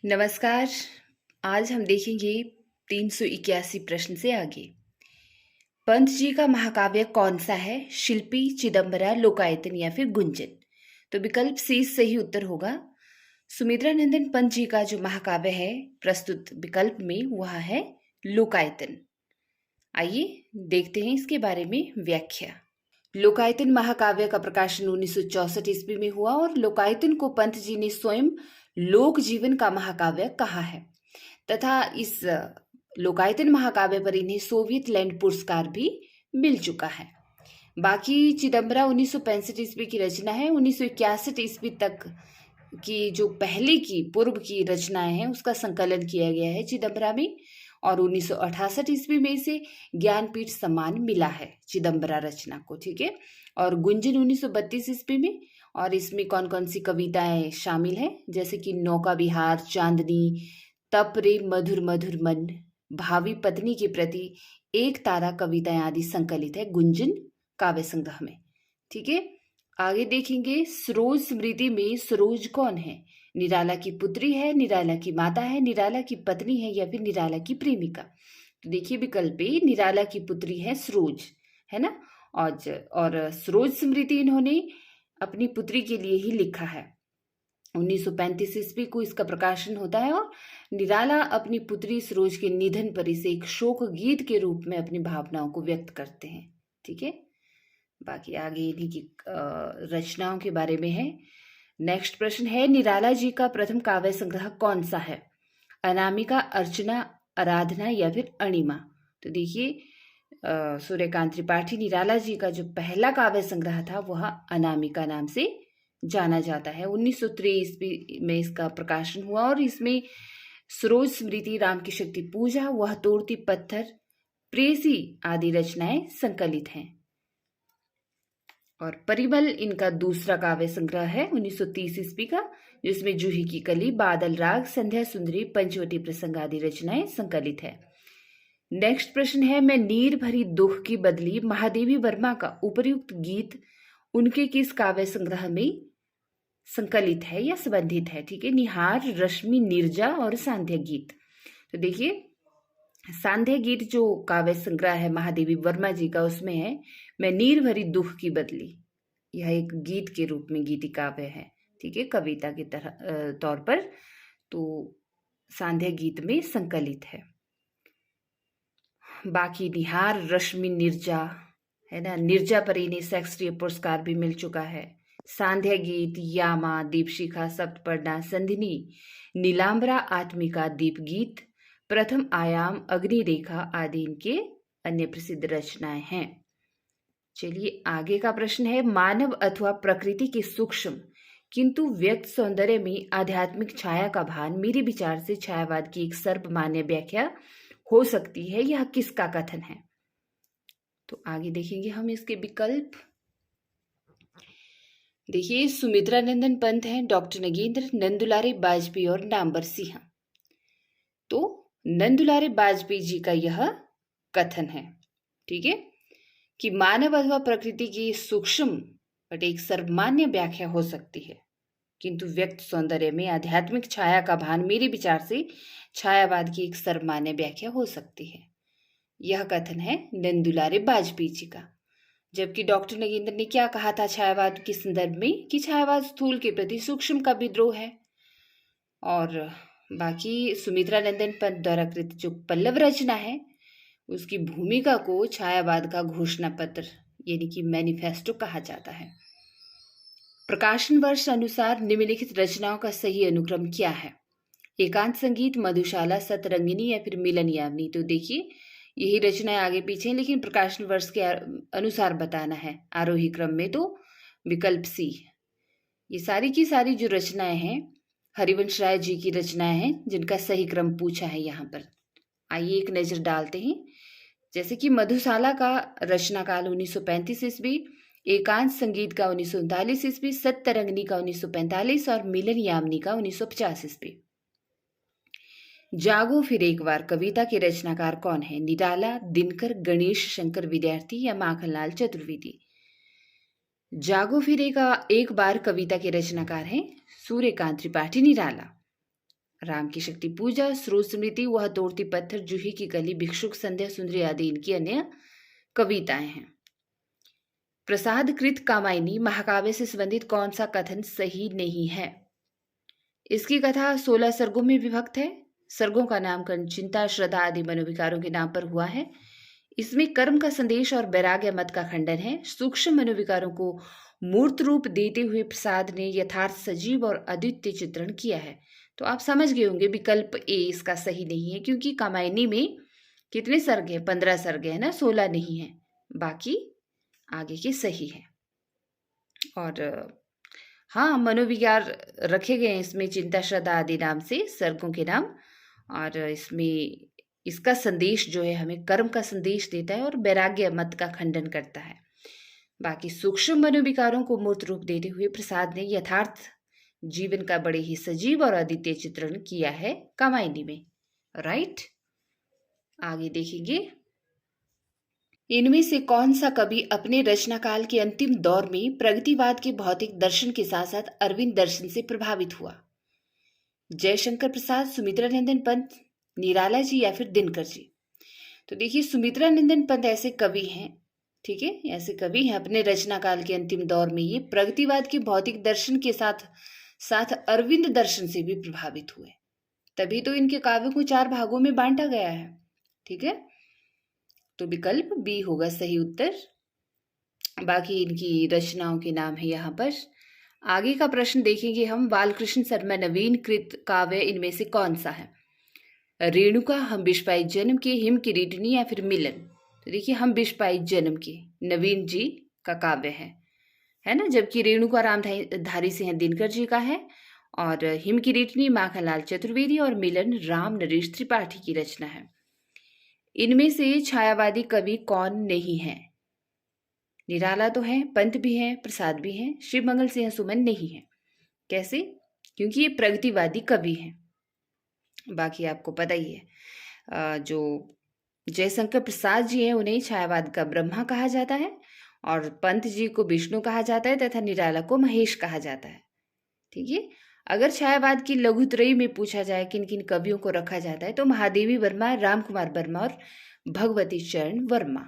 नमस्कार। आज हम देखेंगे 381 प्रश्न से आगे। पंत जी का महाकाव्य कौन सा है? शिल्पी, चिदंबरा, लोकायतन या फिर गुंजन? तो विकल्प सी सही उत्तर होगा। सुमित्रा नंदन पंत जी का जो महाकाव्य है प्रस्तुत विकल्प में वह है लोकायतन। आइए देखते हैं इसके बारे में व्याख्या। लोकायतन महाकाव्य का प्रकाशन 1964 ईस्वी में हुआ और लोकायतन को पंत जी ने स्वयं लोक जीवन का महाकाव्य कहा है तथा इस लोकायतन महाकाव्य पर इन्हें सोवियत लैंड पुरस्कार भी मिल चुका है। बाकी चिदंबरा 1965 ईस्वी की रचना है। 1961 ईस्वी तक की जो पहले की पूर्व की रचनाएं हैं उसका संकलन किया गया है चिदंबरा में और 1968 ईस्वी में इसे ज्ञानपीठ सम्मान मिला है चिदंबरा रचना को। ठीक है। और गुंजन 1932 ईस्वी में, और इसमें कौन कौन सी कविताएं शामिल हैं जैसे कि नौका विहार, चांदनी, तप रे मधुर मधुर मन, भावी पत्नी के प्रति, एक तारा कविताएं आदि संकलित है गुंजन काव्य संग्रह में। ठीक है। आगे देखेंगे सरोज स्मृति में सरोज कौन है? निराला की पुत्री है, निराला की माता है, निराला की पत्नी है या फिर निराला की प्रेमिका? तो देखिए विकल्प ए निराला की पुत्री है सरोज, है ना। और सरोज स्मृति इन्होंने अपनी पुत्री के लिए ही लिखा है। 1935 ईस्वी को इसका प्रकाशन होता है और निराला अपनी पुत्री सरोज के निधन पर इसे एक शोक गीत के रूप में अपनी भावनाओं को व्यक्त करते हैं। ठीक है। बाकी आगे इन्हीं की रचनाओं के बारे में है। नेक्स्ट प्रश्न है निराला जी का प्रथम काव्य संग्रह कौन सा है? अनामिका, अर्चना, आराधना या फिर अणिमा? तो देखिए सूर्यकांत त्रिपाठी निराला जी का जो पहला काव्य संग्रह था वह अनामिका नाम से जाना जाता है। 1903 ईस्वी में इसका प्रकाशन हुआ और इसमें सरोज स्मृति, राम की शक्ति पूजा, वह तोड़ती पत्थर, प्रेसी आदि रचनाएं संकलित हैं। और परिमल इनका दूसरा काव्य संग्रह है 1930 ईस्वी का, जिसमें जूही की कली, बादल राग, संध्या सुंदरी, पंचवटी प्रसंग आदि रचनाएं संकलित है। नेक्स्ट प्रश्न है मैं नीर भरी दुख की बदली महादेवी वर्मा का उपर्युक्त गीत उनके किस काव्य संग्रह में संकलित है या संबंधित है? ठीक है। निहार, रश्मि, नीरजा और सांध्य गीत। तो देखिए सांध्य गीत जो काव्य संग्रह है महादेवी वर्मा जी का उसमें है मैं नीर भरी दुख की बदली। यह एक गीत के रूप में गीति काव्य है। ठीक है। कविता की तरह तौर पर तो सांध्य गीत में संकलित है। बाकी निहार, रश्मि, नीरजा, है ना, नीरजा पर इन्हें शास्त्रीय पुरस्कार भी मिल चुका है। सांध्य गीत, यामा, दीपशिखा, सप्तपर्णा, संधिनी, नीलांबरा, आत्मिका, दीप गीत, प्रथम आयाम, अग्नि रेखा आदि इनके अन्य प्रसिद्ध रचनाएं हैं। चलिए आगे का प्रश्न है मानव अथवा प्रकृति के सूक्ष्म किंतु व्यक्त सौंदर्य में आध्यात्मिक छाया का भान मेरे विचार से छायावाद की एक सर्वमान्य व्याख्या हो सकती है, यह किसका कथन है? तो आगे देखेंगे हम इसके विकल्प। देखिए सुमित्रा नंदन पंत हैं, डॉक्टर नगेंद्र, नंदुलारे बाजपेयी और नामवर सिंह। तो नंदुलारे बाजपेयी जी का यह कथन है। ठीक है कि मानव अथवा प्रकृति की सूक्ष्म बट एक सर्वमान्य व्याख्या हो सकती है किंतु व्यक्त सौंदर्य में आध्यात्मिक छाया का भान मेरे विचार से छायावाद की एक सर्वमान्य व्याख्या हो सकती है। यह कथन है नंदुलारे बाजपेयी जी का। जबकि डॉक्टर नगेंद्र ने क्या कहा था छायावाद के संदर्भ में कि छायावाद स्थूल के प्रति सूक्ष्म का विद्रोह है। और बाकी सुमित्रा नंदन पंत द्वारा कृत जो पल्लव रचना है उसकी भूमिका को छायावाद का घोषणा पत्र यानी कि मैनिफेस्टो कहा जाता है। प्रकाशन वर्ष अनुसार निम्नलिखित रचनाओं का सही अनुक्रम क्या है? एकांत संगीत, मधुशाला, सतरंगिनी या फिर मिलन यामिनी? तो देखिए यही रचनाएं आगे पीछे हैं लेकिन प्रकाशन वर्ष के अनुसार बताना है आरोही क्रम में, तो विकल्प सी। ये सारी की सारी जो रचनाएं हैं हरिवंश राय जी की रचनाएं हैं जिनका सही क्रम पूछा है यहाँ पर। आइए एक नजर डालते हैं। जैसे कि मधुशाला का रचना काल 1935 ईस्वी, एकांत संगीत का 1939 ईस्वी, सतरंगिनी का 1945 और मिलन यामिनी का 1950 ईस्वी। जागो फिर एक बार कविता के रचनाकार कौन है? निराला, दिनकर, गणेश शंकर विद्यार्थी या माखनलाल चतुर्वेदी? जागो फिर एक बार कविता के रचनाकार हैं सूर्यकांत त्रिपाठी निराला। राम की शक्ति पूजा, स्रोत स्मृति, वह तोड़ती पत्थर, जूही की गली, भिक्षुक संध्या सुंदरी आदि इनकी अन्य कविताएं हैं। प्रसाद कृत कामायनी महाकाव्य से संबंधित कौन सा कथन सही नहीं है? इसकी कथा 16 सर्गों में विभक्त है। सर्गों का नामकरण चिंता, श्रद्धा आदि मनोविकारों के नाम पर हुआ है। इसमें कर्म का संदेश और वैराग्य मत का खंडन है। सूक्ष्म मनोविकारों को मूर्त रूप देते हुए प्रसाद ने यथार्थ सजीव और अद्वितीय चित्रण किया है। तो आप समझ गए होंगे विकल्प ए इसका सही नहीं है, क्योंकि कामायनी में कितने सर्ग है? 15 सर्ग है ना, 16 नहीं है, बाकी आगे के सही है। और हाँ, मनोविकार रखे गए हैं इसमें चिंता, श्रद्धा आदि नाम से सर्गों के नाम। और इसमें इसका संदेश जो है हमें कर्म का संदेश देता है और वैराग्य मत का खंडन करता है। बाकी सूक्ष्म मनोविकारों को मूर्त रूप देते हुए प्रसाद ने यथार्थ जीवन का बड़े ही सजीव और अद्वितीय चित्रण किया है कामायनी में। राइट, आगे देखेंगे। इनमें से कौन सा कवि अपने रचना काल के अंतिम दौर में प्रगतिवाद के भौतिक दर्शन के साथ साथ अरविंद दर्शन से प्रभावित हुआ? जयशंकर प्रसाद, सुमित्रा नंदन पंत, निराला जी या फिर दिनकर जी? तो देखिए, सुमित्रा नंदन पंत ऐसे कवि हैं, ठीक है, ऐसे कवि हैं अपने रचना काल के अंतिम दौर में ये प्रगतिवाद के भौतिक दर्शन के साथ साथ अरविंद दर्शन से भी प्रभावित हुए, तभी तो इनके काव्यों को 4 भागों में बांटा गया है। ठीक है, तो विकल्प बी होगा सही उत्तर। बाकी इनकी रचनाओं के नाम है यहाँ पर। आगे का प्रश्न देखेंगे हम। बालकृष्ण शर्मा नवीन कृत काव्य इनमें से कौन सा है? रेणुका, हम बिस्पाई जन्म के, हिम किरीटनी या फिर मिलन? तो देखिए, हम बिस्पाई जन्म के नवीन जी का काव्य है ना, जबकि रेणुका रामधारी सिंह दिनकर जी का है, और हिम किरीटनी माखनलाल चतुर्वेदी, और मिलन राम नरेश त्रिपाठी की रचना है। इनमें से छायावादी कवि कौन नहीं है? निराला तो है, पंत भी है, प्रसाद भी है, शिव मंगल सिंह सुमन नहीं है। कैसे? क्योंकि ये प्रगतिवादी कवि हैं। बाकी आपको पता ही है, जो जयशंकर प्रसाद जी हैं उन्हें छायावाद का ब्रह्मा कहा जाता है, और पंत जी को विष्णु कहा जाता है, तथा निराला को महेश कहा जाता है। ठीक है, अगर छायावाद की लघुत्रयी में पूछा जाए किन किन कवियों को रखा जाता है, तो महादेवी वर्मा, राम कुमार वर्मा और भगवती चरण वर्मा।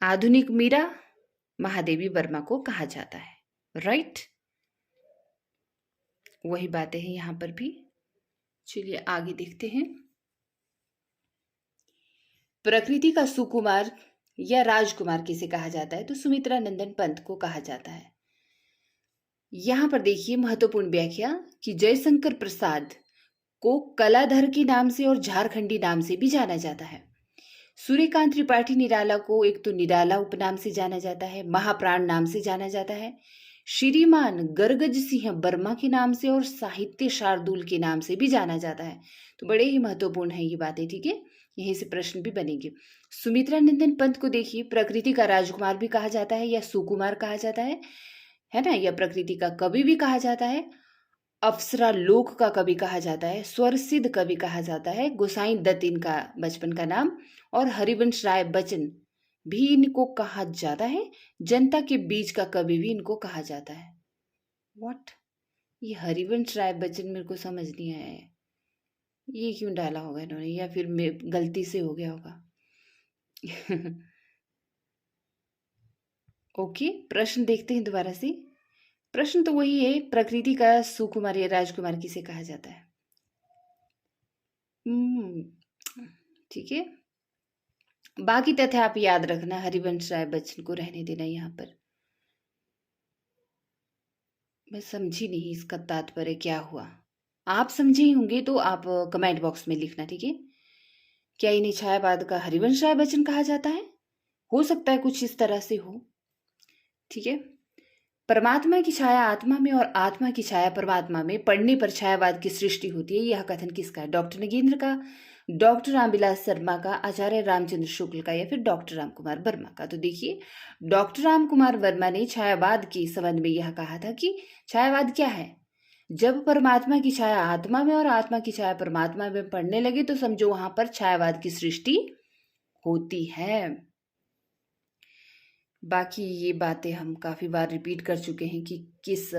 आधुनिक मीरा महादेवी वर्मा को कहा जाता है। राइट, वही बातें हैं यहां पर भी। चलिए आगे देखते हैं। प्रकृति का सुकुमार या राजकुमार किसे कहा जाता है? तो सुमित्रा नंदन पंत को कहा जाता है। यहां पर देखिए महत्वपूर्ण व्याख्या कि जयशंकर प्रसाद को कलाधर के नाम से और झारखंडी नाम से भी जाना जाता है। सूर्यकांत त्रिपाठी निराला को एक तो निराला उपनाम से जाना जाता है, महाप्राण नाम से जाना जाता है, श्रीमान गर्गज सिंह वर्मा के नाम से और साहित्य शार्दुल के नाम से भी जाना जाता है। तो बड़े ही महत्वपूर्ण है ये बातें। ठीक है, यहीं से प्रश्न भी बनेंगे। सुमित्रा नंदन पंत को देखिए प्रकृति का राजकुमार भी कहा जाता है, या सुकुमार कहा जाता है ना, या प्रकृति का कवि भी कहा जाता है, अप्सरा लोक का कवि कहा जाता है, स्वर सिद्ध कवि कहा जाता है, गोसाई दत्त इनका बचपन का नाम, और हरिवंश राय बच्चन भी इनको कहा जाता है, जनता के बीच का कवि भी इनको कहा जाता है। व्हाट, ये हरिवंश राय बच्चन मेरे को समझ नहीं आया है, ये क्यों डाला होगा इन्होंने, या फिर गलती से हो गया होगा। ओके, प्रश्न देखते हैं दोबारा से। प्रश्न तो वही है, प्रकृति का सुकुमार या राजकुमार किसे कहा जाता है? ठीक है, बाकी तथ्य आप याद रखना, हरिवंश राय बच्चन को रहने देना यहाँ पर। मैं समझी नहीं इसका तात्पर्य क्या हुआ। आप समझे ही होंगे तो आप कमेंट बॉक्स में लिखना। ठीक है, क्या इन्हें छायावाद का हरिवंश राय बच्चन कहा जाता है? हो सकता है कुछ इस तरह से हो। ठीक है, परमात्मा की छाया आत्मा में और आत्मा की छाया परमात्मा में पड़ने पर छायावाद की सृष्टि होती है। यह कथन किसका है? डॉक्टर नगेंद्र का, डॉक्टर रामविलास शर्मा का, आचार्य रामचंद्र शुक्ल का, या फिर डॉक्टर राम कुमार वर्मा का? तो देखिए, डॉक्टर राम कुमार वर्मा ने छायावाद के संबंध में यह कहा था कि छायावाद क्या है? जब परमात्मा की छाया आत्मा में और आत्मा की छाया परमात्मा में पड़ने लगे तो समझो वहां पर छायावाद की सृष्टि होती है। बाकी ये बातें हम काफी बार रिपीट कर चुके हैं कि किस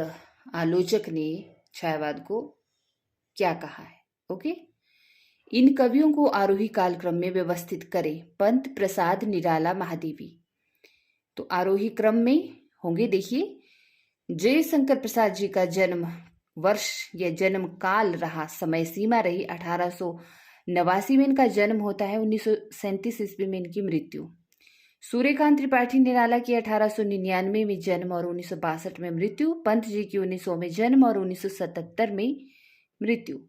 आलोचक ने छायावाद को क्या कहा है? ओके, इन कवियों को आरोही कालक्रम में व्यवस्थित करें। पंत, प्रसाद, निराला, महादेवी। तो आरोही क्रम में होंगे, देखिए, जयशंकर प्रसाद जी का जन्म वर्ष या जन्म काल रहा, समय सीमा रही 1889 में इनका जन्म होता है, 1937 ईस्वी में इनकी मृत्यु। सूर्यकांत त्रिपाठी निराला की 1899 में जन्म और 1962 में मृत्यु। पंत जी की 1900 में जन्म और 1977 में मृत्यु।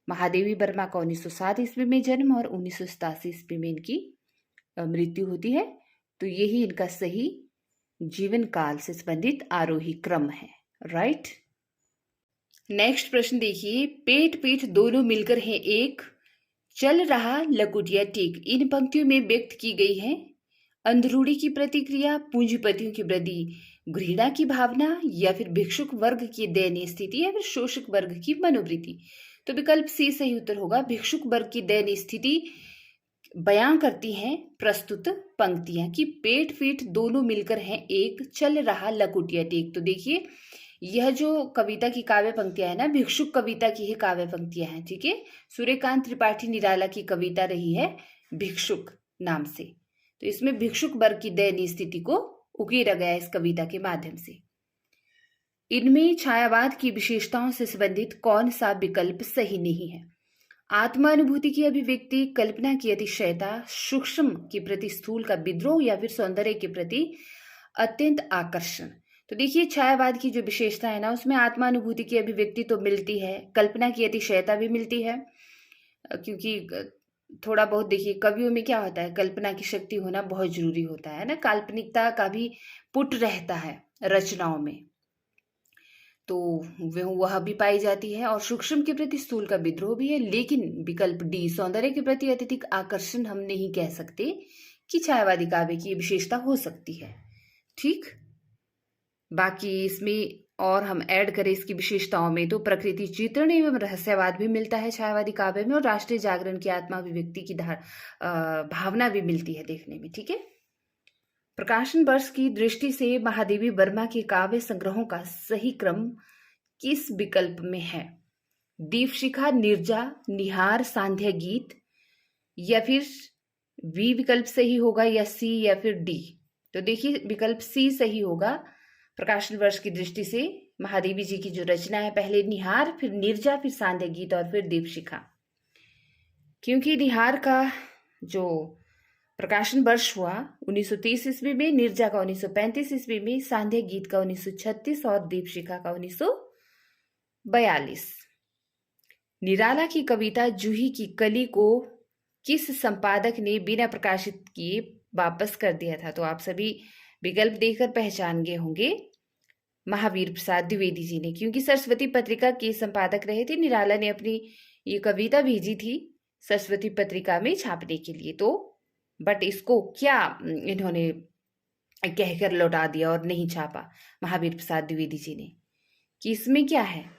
महादेवी वर्मा का 1907 ईस्वी में जन्म और 1987 ईस्वी में इनकी मृत्यु होती है। तो यही इनका सही जीवन काल से संबंधित आरोही क्रम है। राइट। नेक्स्ट प्रश्न देखिए, पेट पीठ दोनों मिलकर हैं एक, चल रहा लकुटिया टेक। इन पंक्तियों में व्यक्त की गई है अंधरूढ़ी की प्रतिक्रिया, पूंजीपतियों की वृद्धि, घृणा की भावना, या फिर भिक्षुक वर्ग की दयनीय स्थिति, या फिर शोषक वर्ग की मनोवृत्ति। तो विकल्प सी सही उत्तर होगा। भिक्षुक वर्ग की दयनीय स्थिति बयां करती हैं प्रस्तुत पंक्तियां कि पेट पीठ दोनों मिलकर हैं एक, चल रहा लकुटिया टेक। तो देखिए, यह जो कविता की काव्य पंक्तियां है ना, भिक्षुक कविता की ही काव्य पंक्तियां हैं। ठीक है, सूर्यकांत त्रिपाठी निराला की कविता रही है भिक्षुक नाम से। तो इसमें भिक्षुक वर्ग की दयनीय स्थिति को उकेरा गया इस कविता के माध्यम से। इनमें छायावाद की विशेषताओं से संबंधित कौन सा विकल्प सही नहीं है? आत्मानुभूति की अभिव्यक्ति, कल्पना की अतिशयता, सूक्ष्म के प्रति स्थूल का विद्रोह, या फिर सौंदर्य के प्रति अत्यंत आकर्षण। तो देखिए, छायावाद की जो विशेषता है ना, उसमें आत्मानुभूति की अभिव्यक्ति तो मिलती है, कल्पना की अतिशयता भी मिलती है, क्योंकि थोड़ा बहुत देखिए कवियों में क्या होता है, कल्पना की शक्ति होना बहुत जरूरी होता है ना, काल्पनिकता का भी पुट रहता है रचनाओं में, तो वह भी पाई जाती है। और सूक्ष्म के प्रति स्थूल का विद्रोह भी है। लेकिन विकल्प डी, सौंदर्य के प्रति अत्यधिक आकर्षण, हम नहीं कह सकते कि छायावादी काव्य की विशेषता हो सकती है। ठीक, बाकी इसमें और हम ऐड करें इसकी विशेषताओं में तो प्रकृति चित्रण एवं रहस्यवाद भी मिलता है छायावादी काव्य में, और राष्ट्रीय जागरण की आत्मा अभिव्यक्ति की भावना भी मिलती है देखने में। ठीक है, प्रकाशन वर्ष की दृष्टि से महादेवी वर्मा के काव्य संग्रहों का सही क्रम किस विकल्प में है? दीपशिखा, निर्जा, निहार, सांध्या गीत, या फिर बी विकल्प सही होगा, या सी, या फिर डी? तो देखिए, विकल्प सी सही होगा। प्रकाशन वर्ष की दृष्टि से महादेवी जी की जो रचना है, पहले निहार, फिर निर्जा, फिर सांध्या गीत, और फिर दीपशिखा। क्योंकि निहार का जो प्रकाशन वर्ष हुआ 1930 ईस्वी में, निर्जा का 1935 ईस्वी में, सांध्या गीत का 1936 और दीपशिखा का 1942। निराला की कविता जूही की कली को किस संपादक ने बिना प्रकाशित किए वापस कर दिया था? तो आप सभी विकल्प देखकर पहचान गए होंगे, महावीर प्रसाद द्विवेदी जी ने, क्योंकि सरस्वती पत्रिका के संपादक रहे थे। निराला ने अपनी ये कविता भेजी थी सरस्वती पत्रिका में छापने के लिए, तो बट इसको क्या इन्होंने कहकर लौटा दिया और नहीं छापा महावीर प्रसाद द्विवेदी जी ने, कि इसमें क्या है,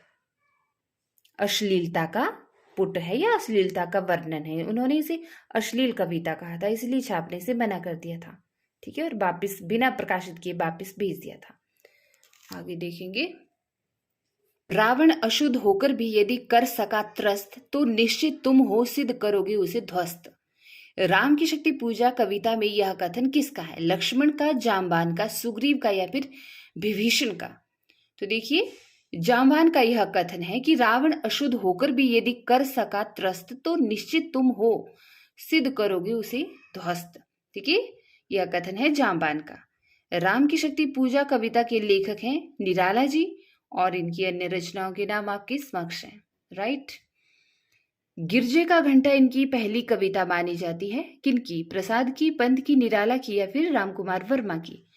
अश्लीलता का पुट है या अश्लीलता का वर्णन है। उन्होंने इसे अश्लील कविता कहा था, इसलिए छापने से मना कर दिया था। ठीक है, और वापिस बिना प्रकाशित किए वापिस भेज दिया था। आगे देखेंगे, रावण अशुद्ध होकर भी यदि कर सका त्रस्त, तो निश्चित तुम हो सिद्ध करोगे उसे ध्वस्त। राम की शक्ति पूजा कविता में यह कथन किसका है? लक्ष्मण का, जाम्बान का, सुग्रीव का, या फिर विभीषण का? तो देखिए, जाम्बान का यह कथन है कि रावण अशुद्ध होकर भी यदि कर सका त्रस्त, तो निश्चित तुम हो सिद्ध करोगे उसे ध्वस्त। ठीक है, यह कथन है जाम्बान का। राम की शक्ति पूजा कविता के लेखक हैं निराला जी, और इनकी अन्य रचनाओं के नाम आपके समक्ष हैं। राइट। गिरजे का घंटा इनकी पहली कविता मानी जाती है। किनकी? प्रसाद की, पंत की, निराला की, या फिर रामकुमार वर्मा की?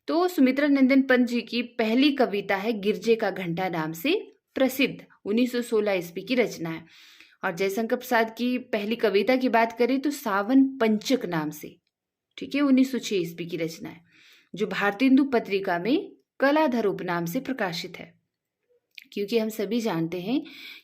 तो सुमित्रा नंदन पंत जी की पहली कविता है गिरजे का घंटा नाम से प्रसिद्ध, 1916 ईस्वी की रचना है। और जयशंकर प्रसाद की पहली कविता की बात करें तो सावन पंचक नाम से, ठीक है, 1906 ईस्वी की रचना है, जो भारतेंदु पत्रिका में कलाधर उपनाम से प्रकाशित है। क्योंकि हम सभी जानते हैं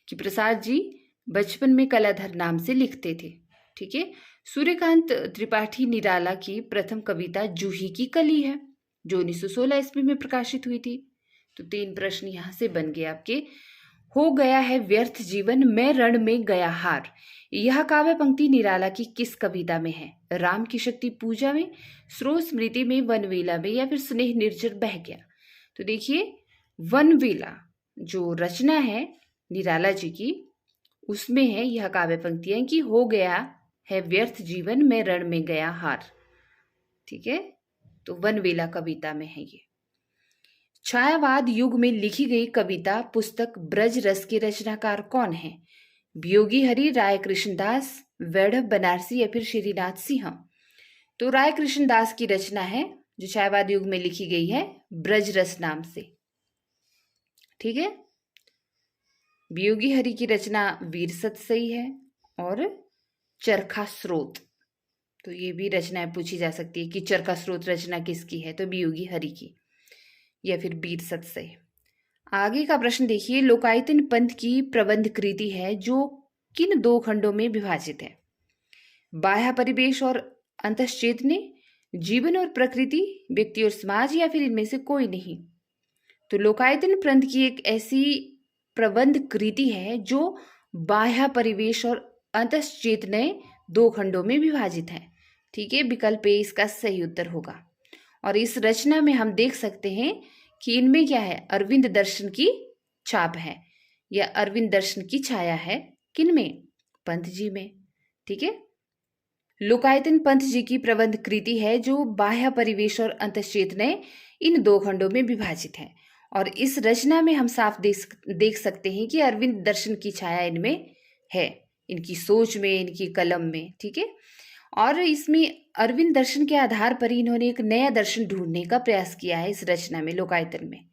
कि प्रसाद जी बचपन में कलाधर नाम से लिखते थे। ठीक है। सूर्यकांत त्रिपाठी निराला की प्रथम कविता जूही की कली है, जो 1916 ईस्वी में प्रकाशित हुई थी। तो 3 प्रश्न यहाँ से बन गए आपके। हो गया है व्यर्थ जीवन, मैं रण में गया हार। यह काव्य पंक्ति निराला की किस कविता में है? राम की शक्ति पूजा में, स्रोत स्मृति में, वनवेला में, या फिर स्नेह निर्झर बह गया? तो देखिए, वनवेला जो रचना है निराला जी की, उसमें है यह काव्य पंक्तियां कि हो गया है व्यर्थ जीवन, मैं रण में गया हार। ठीक है, तो वनवेला कविता में है ये। छायावाद युग में लिखी गई कविता पुस्तक ब्रज रस के रचनाकार कौन है? वियोगी हरि, राय कृष्णदास, वैढ़व बनारसी, या फिर श्रीनाथ सिंह? तो राय कृष्णदास की रचना है जो छायावाद युग में लिखी गई है ब्रज रस नाम से। ठीक है, वियोगी हरि की रचना वीर सतसई है, और चरखा स्रोत, तो ये भी रचनाएं पूछी जा सकती है कि चरखा स्रोत रचना किसकी है? तो वियोगी हरि की या फिर वीर सतसई। आगे का प्रश्न देखिए, लोकायतन पंथ की प्रबंध कृति है जो किन दो खंडों में विभाजित है? बाह्य परिवेश और अंतश्चेतने, जीवन और प्रकृति, व्यक्ति और समाज, या फिर इनमें से कोई नहीं? तो लोकायतन पंथ की एक ऐसी प्रबंध कृति है जो बाह्य परिवेश और अंतश्चेतने दो खंडों में विभाजित है। ठीक है, विकल्प ए इसका सही उत्तर होगा। और इस रचना में हम देख सकते हैं कि इनमें क्या है? अरविंद दर्शन की छाप है, या अरविंद दर्शन की छाया है। किनमें? पंत जी में। ठीक है, लोकायतन पंत जी की प्रबंध कृति है जो बाह्य परिवेश और अंतश्चेतने इन दो खंडों में विभाजित है। और इस रचना में हम साफ देख सकते हैं कि अरविंद दर्शन की छाया इनमें है, इनकी सोच में, इनकी कलम में। ठीक है, और इसमें अरविंद दर्शन के आधार पर इन्होंने एक नया दर्शन ढूंढने का प्रयास किया है इस रचना में, लोकायतन में।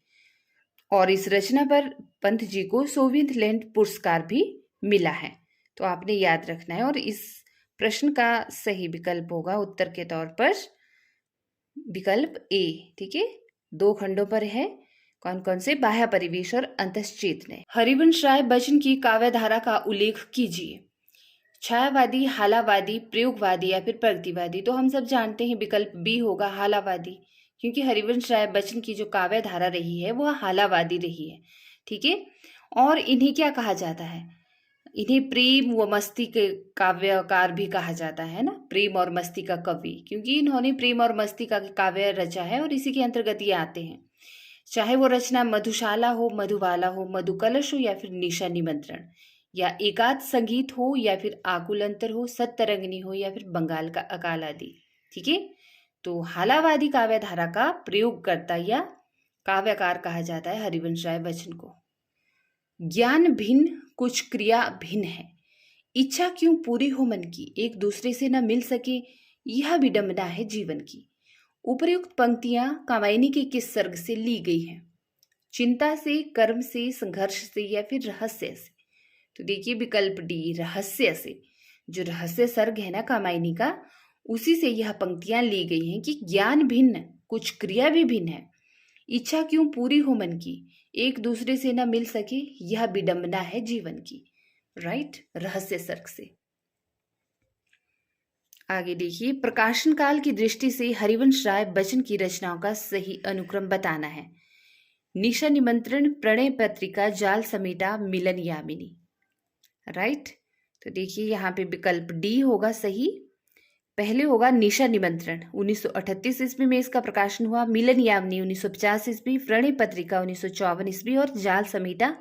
और इस रचना पर पंत जी को सोवियत लैंड पुरस्कार भी मिला है, तो आपने याद रखना है। और इस प्रश्न का सही विकल्प होगा उत्तर के तौर पर विकल्प ए। ठीक है, दो खंडों पर है, कौन कौन से? बाह्य परिवेश और अंतश्चेतने। हरिवंश राय बच्चन की काव्यधारा का उल्लेख कीजिए। छायावादी, हालावादी, प्रयोगवादी, या फिर प्रगतिवादी? तो हम सब जानते हैं विकल्प बी होगा हालावादी, क्योंकि हरिवंश राय बच्चन की जो काव्यधारा रही है वह हालावादी रही है। ठीक है, और इन्हें क्या कहा जाता है? इन्हें प्रेम व मस्ती के काव्यकार भी कहा जाता है ना, प्रेम और मस्ती का कवि, क्योंकि इन्होंने प्रेम और मस्ती का काव्य रचा है और इसी के अंतर्गत ये आते हैं। चाहे वो रचना मधुशाला हो, मधुबाला हो, मधुकलश हो, या फिर निशा निमंत्रण, या एकांत संगीत हो, या फिर आकुल अंतर हो, सतरंगिनी हो, या फिर बंगाल का अकाल आदि। ठीक है, तो हालावादी काव्यधारा का प्रयोगकर्ता या काव्यकार कहा जाता है हरिवंश राय बच्चन को। ज्ञान भिन्न, कुछ क्रिया भिन्न है, इच्छा क्यों पूरी हो मन की, एक दूसरे से न मिल सके, यह विडंबना है जीवन की। उपर्युक्त पंक्तियां कामायनी के किस सर्ग से ली गई हैं? चिंता से, कर्म से, संघर्ष से, या फिर रहस्य से? तो देखिए विकल्प डी, रहस्य से। जो रहस्य सर्ग है ना कामायनी का, उसी से यह पंक्तियां ली गई हैं कि ज्ञान भिन्न, कुछ क्रिया भी भिन्न है, इच्छा क्यों पूरी हो मन की, एक दूसरे से न मिल सके, यह विडंबना है जीवन की। राइट, रहस्य सर्ग से। आगे देखिए, प्रकाशन काल की दृष्टि से हरिवंश राय बच्चन की रचनाओं का सही अनुक्रम बताना है। निशा निमंत्रण, प्रणय पत्रिका, जाल समेटा, मिलन यामिनी। राइट, तो देखिए यहाँ पे विकल्प डी होगा सही। पहले होगा निशा निमंत्रण, 1938 ईस्वी में इसका प्रकाशन हुआ। मिलन यामिनी 1950 ईस्वी, प्रणय पत्रिका 1954 ईस्वी, और जाल समेटा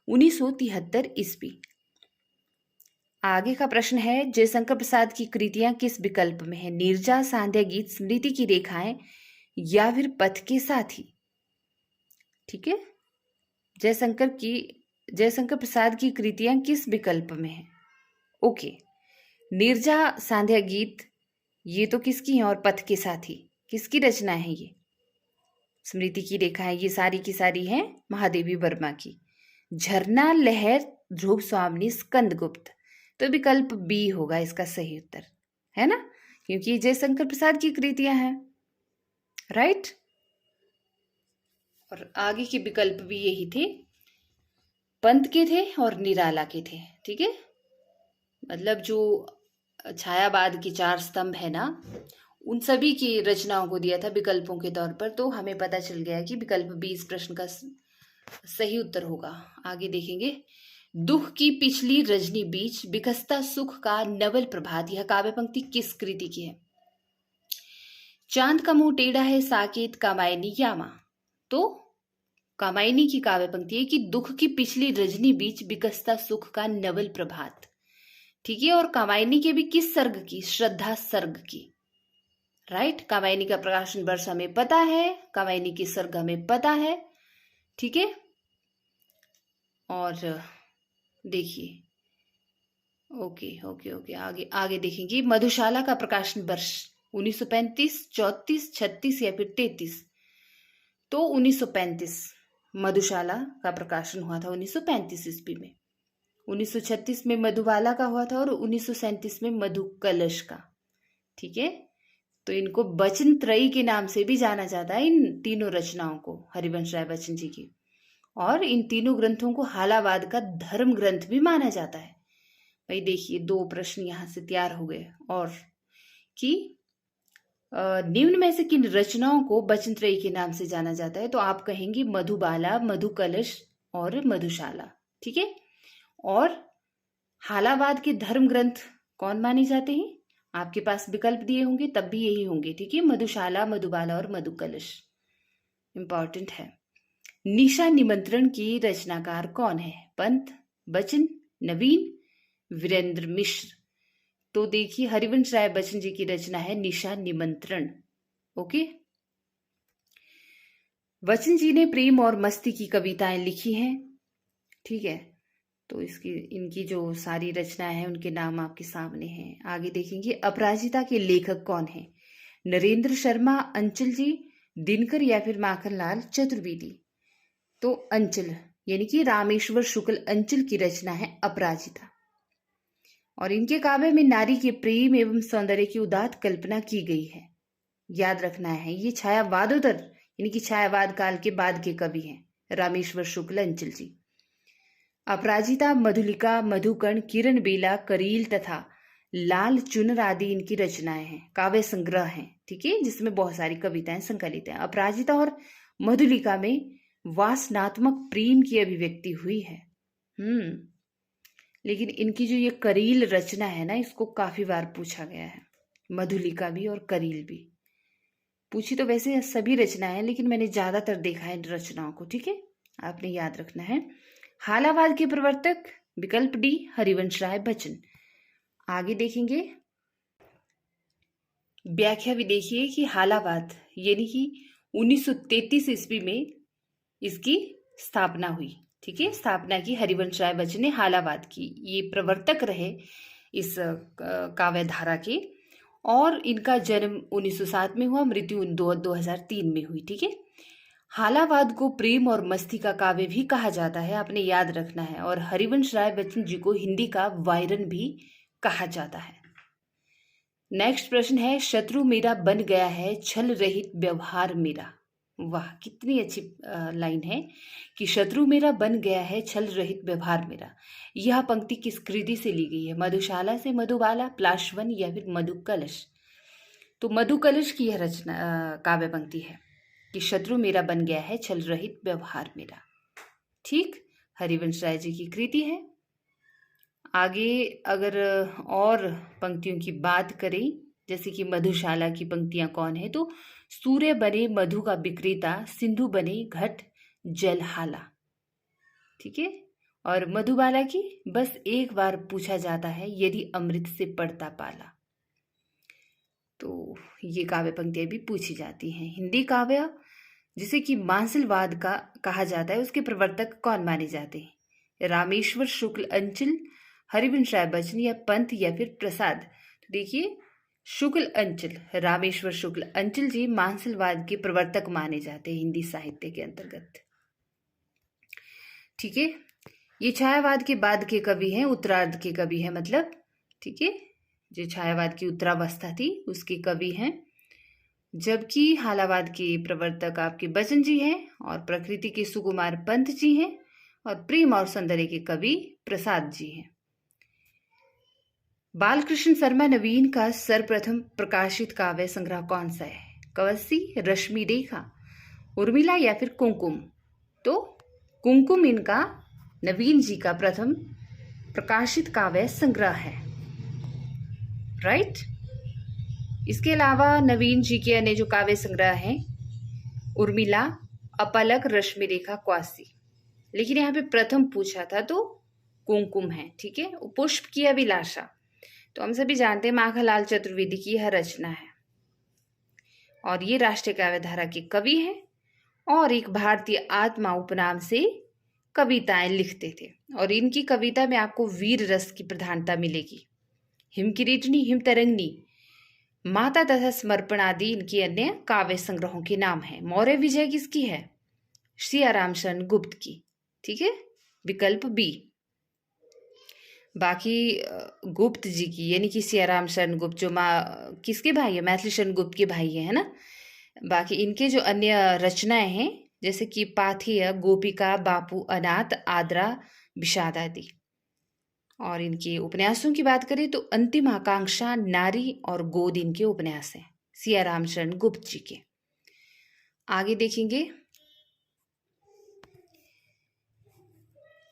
1973 ईस्वी। आगे का प्रश्न है, जयशंकर प्रसाद की कृतियां किस विकल्प में है? नीरजा, सांध्या गीत, स्मृति की रेखाएं, या फिर पथ के साथी? ठीक है, जयशंकर प्रसाद की कृतियां किस विकल्प में है? ओके, नीरजा, सांध्या गीत ये तो किसकी है, और पथ के साथी किसकी रचना है? ये स्मृति की रेखाएं, ये सारी की सारी है महादेवी वर्मा की। झरना, लहर, ध्रुव स्वामिनी, स्कंदगुप्त? तो विकल्प बी होगा इसका सही उत्तर, है ना, क्योंकि जयशंकर प्रसाद की कृतियां हैं। राइट, और आगे के विकल्प भी यही थे, पंत के थे और निराला के थे। ठीक है, मतलब जो छायावाद की चार स्तंभ है ना, उन सभी की रचनाओं को दिया था विकल्पों के तौर पर। तो हमें पता चल गया कि विकल्प बी इस प्रश्न का सही उत्तर होगा। आगे देखेंगे, दुख की पिछली रजनी बीच बिकसता सुख का नवल प्रभात, यह काव्य पंक्ति किस कृति की है? चांद का मुंह टेढ़ा है साकेत कामायनी यामा। तो कामायनी की काव्य पंक्ति है कि दुख की पिछली रजनी बीच बिकसता सुख का नवल प्रभात। ठीक है, और कामायनी के भी किस सर्ग की? श्रद्धा सर्ग की। राइट, कामायनी का प्रकाशन वर्ष हमें पता है, कामायनी की सर्ग हमें पता है। ठीक है, और देखिए, ओके ओके ओके, आगे आगे देखेंगे, मधुशाला का प्रकाशन वर्ष 1935, 34, 36 या फिर 33? तो 1935 मधुशाला का प्रकाशन हुआ था 1935 ईस्वी में। 1936 में मधुबाला का हुआ था और 1937 में मधु कलश का। ठीक है, तो इनको बचन त्रयी के नाम से भी जाना जाता है, इन तीनों रचनाओं को, हरिवंश राय बच्चन जी की। और इन तीनों ग्रंथों को हालावाद का धर्म ग्रंथ भी माना जाता है। भाई देखिए, 2 प्रश्न यहां से तैयार हो गए। और कि निम्न में से किन रचनाओं को बचन त्रयी के नाम से जाना जाता है? तो आप कहेंगे मधुबाला, मधु कलश और मधुशाला। ठीक है, और हालावाद के धर्म ग्रंथ कौन माने जाते हैं? आपके पास विकल्प दिए होंगे तब भी यही होंगे। ठीक है, मधुशाला, मधुबाला और मधु कलश इंपॉर्टेंट है। निशा निमंत्रण की रचनाकार कौन है? पंत, बचन, नवीन, वीरेंद्र मिश्र? तो देखिए, हरिवंश राय बच्चन जी की रचना है निशा निमंत्रण। ओके, बच्चन जी ने प्रेम और मस्ती की कविताएं लिखी हैं। ठीक है, तो इनकी जो सारी रचनाएं हैं उनके नाम आपके सामने हैं। आगे देखेंगे, अपराजिता के लेखक कौन है? नरेंद्र शर्मा, अंचल जी, दिनकर या फिर माखनलाल चतुर्वेदी? तो अंचल, यानी कि रामेश्वर शुक्ल अंचल की रचना है अपराजिता। और इनके काव्य में नारी के प्रेम एवं सौंदर्य की उदात्त कल्पना की गई है। याद रखना है, ये छायावादोत्तर यानी कि छायावाद काल के बाद के कवि हैं रामेश्वर शुक्ल अंचल जी। अपराजिता, मधुलिका, मधुकर्ण, किरण बेला, करील तथा लाल चुनर आदि इनकी रचनाएं हैं, काव्य संग्रह हैं। ठीक है, जिसमें बहुत सारी कविताएं संकलित हैं। अपराजिता और मधुलिका में वासनात्मक प्रेम की अभिव्यक्ति हुई है। लेकिन इनकी जो ये करील रचना है ना, इसको काफी बार पूछा गया है। मधुलिका भी और करील भी पूछी तो वैसे सभी रचनाएं, लेकिन मैंने ज्यादातर देखा है इन रचनाओं को। ठीक है, आपने याद रखना है। हालावाद के प्रवर्तक? विकल्प डी, हरिवंश राय बच्चन। आगे देखेंगे, व्याख्या भी देखिए कि हालावाद यानी कि 1933 ईस्वी में इसकी स्थापना हुई। ठीक है, स्थापना की हरिवंश राय बच्चन ने हालावाद की। ये प्रवर्तक रहे इस काव्य धारा के। और इनका जन्म 1907 में हुआ, मृत्यु 2003 में हुई। ठीक है, हालावाद को प्रेम और मस्ती का काव्य भी कहा जाता है, आपने याद रखना है। और हरिवंश राय बच्चन जी को हिंदी का वायरन भी कहा जाता है। नेक्स्ट प्रश्न है, शत्रु मेरा बन गया है छल रहित व्यवहार मेरा। वाह, कितनी अच्छी लाइन है कि शत्रु मेरा बन गया है छल रहित व्यवहार मेरा। यह पंक्ति किस कृति से ली गई है? मधुशाला से, मधुबाला, प्लाशवन या फिर मधु कलश? तो मधु कलश की यह रचना काव्य पंक्ति है कि शत्रु मेरा बन गया है छल रहित व्यवहार मेरा। ठीक, हरिवंश राय जी की कृति है। आगे अगर और पंक्तियों की बात करें, जैसे कि मधुशाला की पंक्तियां कौन है? तो सूर्य बने मधु का विक्रेता, सिंधु बने घट जलहाला। ठीक है, और मधुबाला की बस एक बार पूछा जाता है यदि अमृत से पड़ता पाला। तो ये काव्य पंक्तियां भी पूछी जाती हैं। हिंदी काव्य जिसे कि मांसलवाद का कहा जाता है, उसके प्रवर्तक कौन माने जाते हैं? रामेश्वर शुक्ल अंचल, हरिवंश राय बच्चन या पंत या फिर प्रसाद? तो देखिए, शुक्ल अंचल, रामेश्वर शुक्ल अंचल जी मांसलवाद के प्रवर्तक माने जाते हैं हिंदी साहित्य के अंतर्गत। ठीक है, ये छायावाद के बाद के कवि हैं, उत्तरार्ध के कवि हैं मतलब। ठीक है, जो छायावाद की उत्तरावस्था थी उसके कवि हैं, जबकि हालावाद के प्रवर्तक आपके बच्चन जी हैं और प्रकृति के सुकुमार पंत जी हैं और प्रेम और सौंदर्य के कवि प्रसाद जी हैं। बालकृष्ण शर्मा नवीन का सर्वप्रथम प्रकाशित काव्य संग्रह कौन सा है? कवसी, रश्मि रेखा, उर्मिला या फिर कुमकुम? तो कुमकुम इनका नवीन जी का प्रथम प्रकाशित काव्य संग्रह है। राइट। इसके अलावा नवीन जी के अन्य जो काव्य संग्रह हैं, उर्मिला, अपलक, रश्मि रेखा, क्वासी, लेकिन यहाँ पे प्रथम पूछा था तो कुमकुम है। ठीक है। पुष्प की अभिलाषा तो हम सभी जानते हैं माखनलाल चतुर्वेदी की यह रचना है और ये राष्ट्रीय काव्य धारा के कवि हैं और एक भारतीय आत्मा उपनाम से कविताएं लिखते थे और इनकी कविता में आपको वीर रस की प्रधानता मिलेगी। हिमकिरीटनी, हिमतरंगिणी, माता तथा समर्पण आदि इनके अन्य काव्य संग्रहों के नाम हैं। मौर्य विजय किसकी है? सियाराम शरण गुप्त की। ठीक है, विकल्प बी। बाकी गुप्त जी की यानी कि सियाराम शरण गुप्त जो किसके भाई है? मैथिली शरण गुप्त के भाई है ना। बाकी इनके जो अन्य रचनाएं हैं जैसे कि पाथेय, गोपिका, बापू, अनाथ, आद्रा, विषाद आदि। और इनके उपन्यासों की बात करें तो अंतिम आकांक्षा, नारी और गोद इनके उपन्यास हैं सियाराम शरण गुप्त जी के। आगे देखेंगे,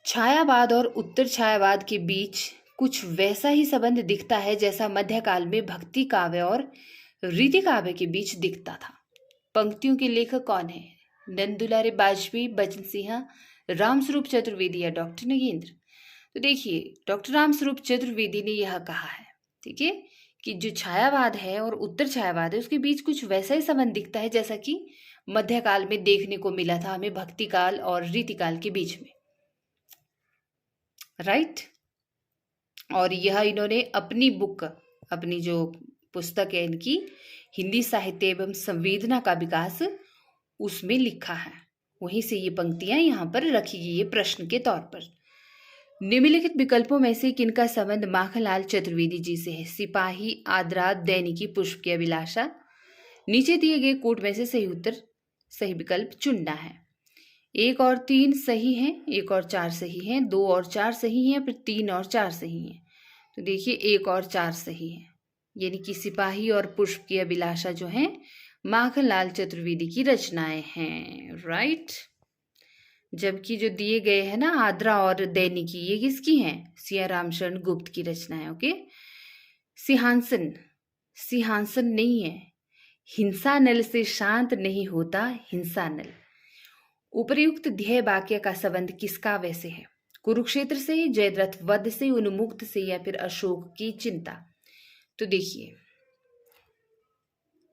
छायावाद और उत्तर छायावाद के बीच कुछ वैसा ही संबंध दिखता है जैसा मध्यकाल में भक्ति काव्य और रीति काव्य के बीच दिखता था। पंक्तियों के लेखक कौन है? नंदुलारे बाजपेयी, बचन सिंह, रामस्वरूप चतुर्वेदी या डॉक्टर नगेंद्र। तो देखिए, डॉक्टर रामस्वरूप चतुर्वेदी ने यह कहा है, ठीक है, कि जो छायावाद है और उत्तर छायावाद है उसके बीच कुछ वैसा ही संबंध दिखता है जैसा कि मध्यकाल में देखने को मिला था हमें भक्ति काल और रीतिकाल के बीच में। राइट। और यह इन्होंने अपनी बुक, अपनी जो पुस्तक है इनकी हिंदी साहित्य एवं संवेदना का विकास, उसमें लिखा है। वहीं से ये पंक्तियां यहाँ पर रखी गई है प्रश्न के तौर पर। निम्नलिखित विकल्पों में से किनका संबंध माखनलाल चतुर्वेदी जी से है? सिपाही, आद्रा, दैनिकी, पुष्प की अभिलाषा। नीचे दिए गए कोट में से सही उत्तर, सही विकल्प चुनना है। 1 और 3 सही हैं, 1 और 4 सही हैं, 2 और 4 सही हैं, फिर 3 और 4 सही हैं। तो देखिए 1 और 4 सही हैं, यानी कि सिपाही और पुष्प की अभिलाषा जो है माखनलाल चतुर्वेदी की रचनाएं हैं। राइट। जबकि जो दिए गए हैं ना आद्रा और दैनिकी, ये किसकी हैं? सियाराम शरण गुप्त की रचना है। ओके। सिंहासन, सिंहासन नहीं है, हिंसा नल से शांत नहीं होता हिंसा नल। उपर्युक्त ध्येय वाक्य का संबंध किस काव्य से है? कुरुक्षेत्र से, जयद्रथ वध से, उन्मुक्त से या फिर अशोक की चिंता। तो देखिए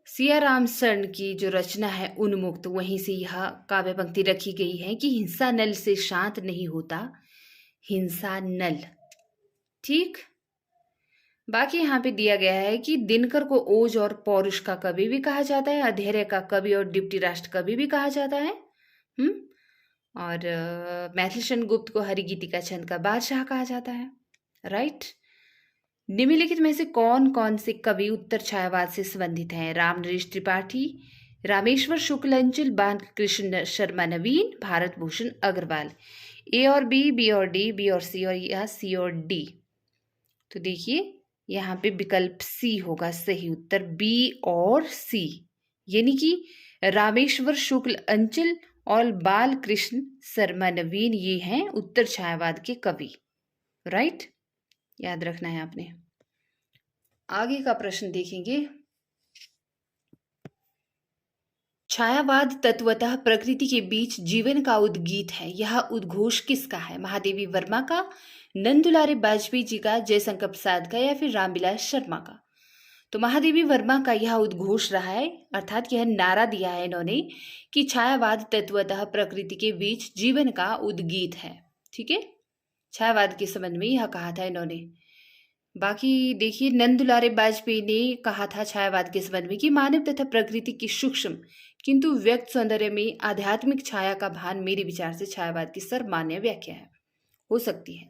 सियाराम शरण की जो रचना है उन्मुक्त, वहीं से यह काव्य पंक्ति रखी गई है कि हिंसा नल से शांत नहीं होता हिंसा नल। ठीक। बाकी यहाँ पे दिया गया है कि दिनकर को ओज और पौरुष का कवि भी कहा जाता है, अधैर्य का कवि और डिप्टी राष्ट्र कवि भी कहा जाता है। और मैथिली शरण गुप्त को हरिगीतिका छंद का बादशाह कहा जाता है। राइट। निम्नलिखित में से कौन कौन से कवि उत्तर छायावाद से संबंधित हैं? राम नरेश त्रिपाठी, रामेश्वर शुक्ल अंचल, बालकृष्ण शर्मा नवीन, भारत भूषण अग्रवाल। ए और बी और डी, बी और सी और या सी और डी। तो देखिए यहाँ पे विकल्प सी होगा सही उत्तर, बी और सी, यानी कि रामेश्वर शुक्ल अंचल और बालकृष्ण शर्मा नवीन ये हैं उत्तर छायावाद के कवि। राइट, याद रखना है आपने। आगे का प्रश्न देखेंगे, छायावाद तत्वतः प्रकृति के बीच जीवन का उद्गीत है, यह उद्घोष किसका है? महादेवी वर्मा का, नंदुलारे बाजपेयी जी का, जयशंकर प्रसाद का या फिर रामविलास शर्मा का? तो महादेवी वर्मा का यह उद्घोष रहा है, अर्थात यह नारा दिया है इन्होंने कि छायावाद तत्वतः प्रकृति के बीच जीवन का उद्गीत है। ठीक है, छायावाद के संबंध में यह कहा था इन्होंने। बाकी देखिए नंदुलारे बाजपेयी ने कहा था छायावाद के संबंध में कि मानव तथा प्रकृति की सूक्ष्म किंतु व्यक्त सौंदर्य में आध्यात्मिक छाया का भान मेरे विचार से छायावाद की सर्वमान्य व्याख्या है, हो सकती है।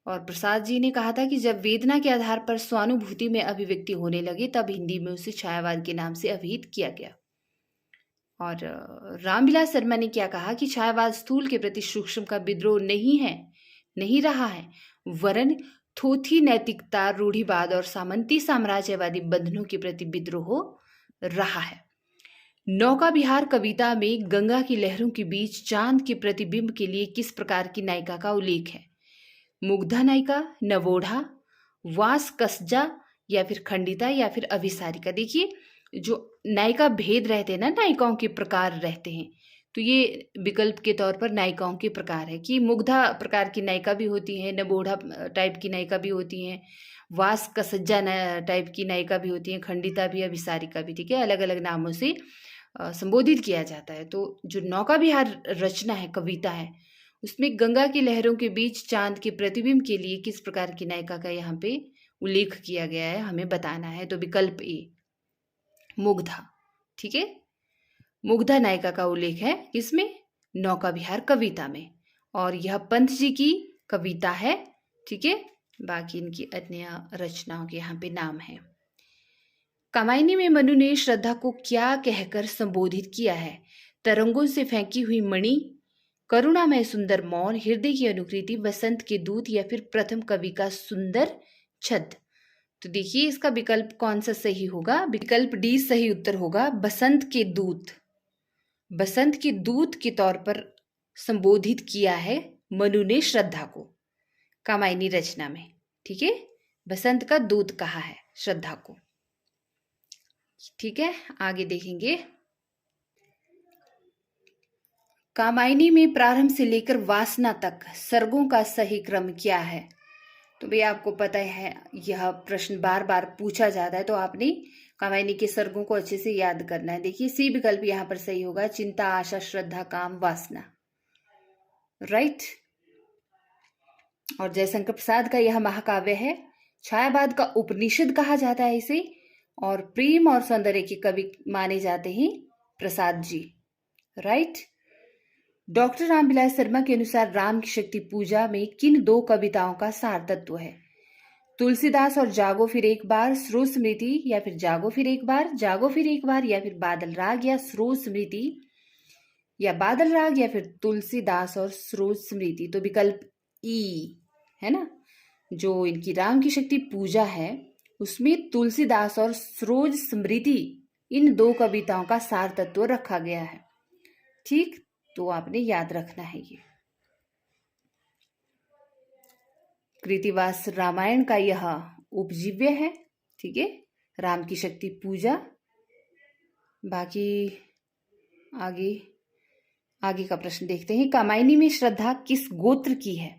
और प्रसाद जी ने कहा था कि जब वेदना के आधार पर स्वानुभूति में अभिव्यक्ति होने लगे तब हिंदी में उसे छायावाद के नाम से अभिहित किया गया। और रामविलास शर्मा ने क्या कहा कि छायावाद स्थूल के प्रति सूक्ष्म का विद्रोह नहीं रहा है, वरन थोथी नैतिकता, रूढ़िवाद और सामंती साम्राज्यवादी बंधनों के प्रति विद्रोह रहा है। नौका विहार कविता में गंगा की लहरों के बीच चांद के प्रतिबिंब के लिए किस प्रकार की नायिका का उल्लेख है? मुग्धा नायिका, नवोढ़ा, वास कसजा या फिर खंडिता या फिर अभिसारिका। देखिए, जो नायिका भेद रहते हैं ना, नायिकाओं के प्रकार रहते हैं, तो ये विकल्प के तौर पर नायिकाओं के प्रकार है कि मुग्धा प्रकार की नायिका भी होती है, नवोढ़ा टाइप की नायिका भी होती हैं, वास कसज्जा टाइप की नायिका भी होती हैं, खंडिता भी, अभिसारिका भी। ठीक है, अलग अलग नामों से संबोधित किया जाता है। तो जो नौका विहार रचना है, कविता है, उसमें गंगा की लहरों के बीच चांद के प्रतिबिंब के लिए किस प्रकार की नायिका का यहाँ पे उल्लेख किया गया है, हमें बताना है। तो विकल्प ए, मुग्धा। ठीक है, मुग्धा नायिका का उल्लेख है किसमें? नौका विहार कविता में, और यह पंत जी की कविता है। ठीक है, बाकी इनकी अन्य रचनाओं के यहाँ पे नाम है। कामायनी में मनु ने श्रद्धा को क्या कहकर संबोधित किया है? तरंगों से फेंकी हुई मणि, करुणामय सुंदर मौन, हृदय की अनुकृति, बसंत के दूत या फिर प्रथम कवि का सुंदर छद। तो देखिए, इसका विकल्प कौन सा सही होगा? विकल्प डी सही उत्तर होगा, बसंत के दूत। बसंत के दूत के तौर पर संबोधित किया है मनु ने श्रद्धा को कामायनी रचना में। ठीक है, बसंत का दूत कहा है श्रद्धा को। ठीक है, आगे देखेंगे। कामायनी में प्रारंभ से लेकर वासना तक सर्गों का सही क्रम क्या है? तो भैया आपको पता है, यह प्रश्न बार बार पूछा जाता है, तो आपने कामायनी के सर्गों को अच्छे से याद करना है। देखिए, सी विकल्प यहाँ पर सही होगा, चिंता, आशा, श्रद्धा, काम, वासना। राइट। और जयशंकर प्रसाद का यह महाकाव्य है, छायावाद का उपनिषद कहा जाता है इसे, और प्रेम और सौंदर्य के कवि माने जाते हैं प्रसाद जी। राइट। डॉक्टर रामविलास शर्मा के अनुसार राम की शक्ति पूजा में किन दो कविताओं का सार तत्व है? तुलसीदास और जागो फिर एक बार, स्रोत स्मृति या फिर जागो फिर एक बार, जागो फिर एक बार या फिर बादल राग या स्रोत स्मृति, या बादल राग या फिर तुलसीदास और स्रोत स्मृति। तो विकल्प ई है ना, जो इनकी राम की शक्ति पूजा है उसमें तुलसीदास और स्रोत स्मृति, इन दो कविताओं का सार तत्व रखा गया है। ठीक, तो आपने याद रखना है ये। कृतिवास रामायण का यह उपजीव्य है। ठीक है, राम की शक्ति पूजा। बाकी आगे का प्रश्न देखते हैं। कामायनी में श्रद्धा किस गोत्र की है?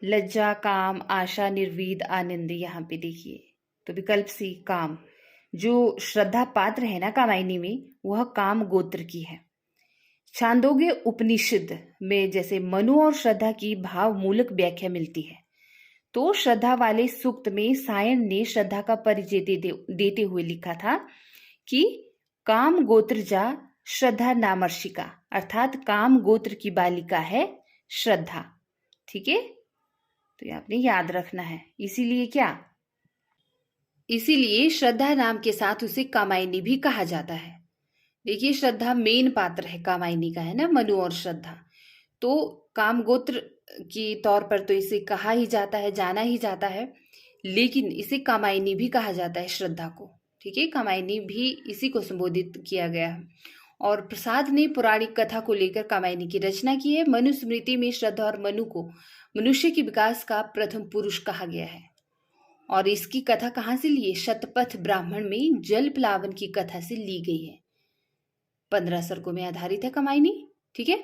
लज्जा, काम, आशा, निर्वीद, आनंद। यहाँ पे देखिए, तो विकल्प सी, काम। जो श्रद्धा पात्र है ना कामायनी में, वह काम गोत्र की है। छांदोग्य उपनिषद में जैसे मनु और श्रद्धा की भाव मूलक व्याख्या मिलती है, तो श्रद्धा वाले सूक्त में सायण ने श्रद्धा का परिचय देते हुए लिखा था कि काम गोत्र जा श्रद्धा नामर्षिका, अर्थात काम गोत्र की बालिका है श्रद्धा। ठीक है, तो ये आपने याद रखना है। इसीलिए श्रद्धा नाम के साथ उसे कामायनी भी कहा जाता है। देखिए, श्रद्धा मेन पात्र है कामायनी का, है ना, मनु और श्रद्धा। तो काम गोत्र की तौर पर तो इसे कहा ही जाता है, जाना ही जाता है, लेकिन इसे कामायनी भी कहा जाता है श्रद्धा को। ठीक है, कामायनी भी इसी को संबोधित किया गया है। और प्रसाद ने पौराणिक कथा को लेकर कामायनी की रचना की है। मनुस्मृति में श्रद्धा और मनु को मनुष्य के विकास का प्रथम पुरुष कहा गया है। और इसकी कथा कहाँ से ली है? शतपथ ब्राह्मण में जल प्लावन की कथा से ली गई है। 15 सर्गों में आधारित है कामायनी। ठीक है,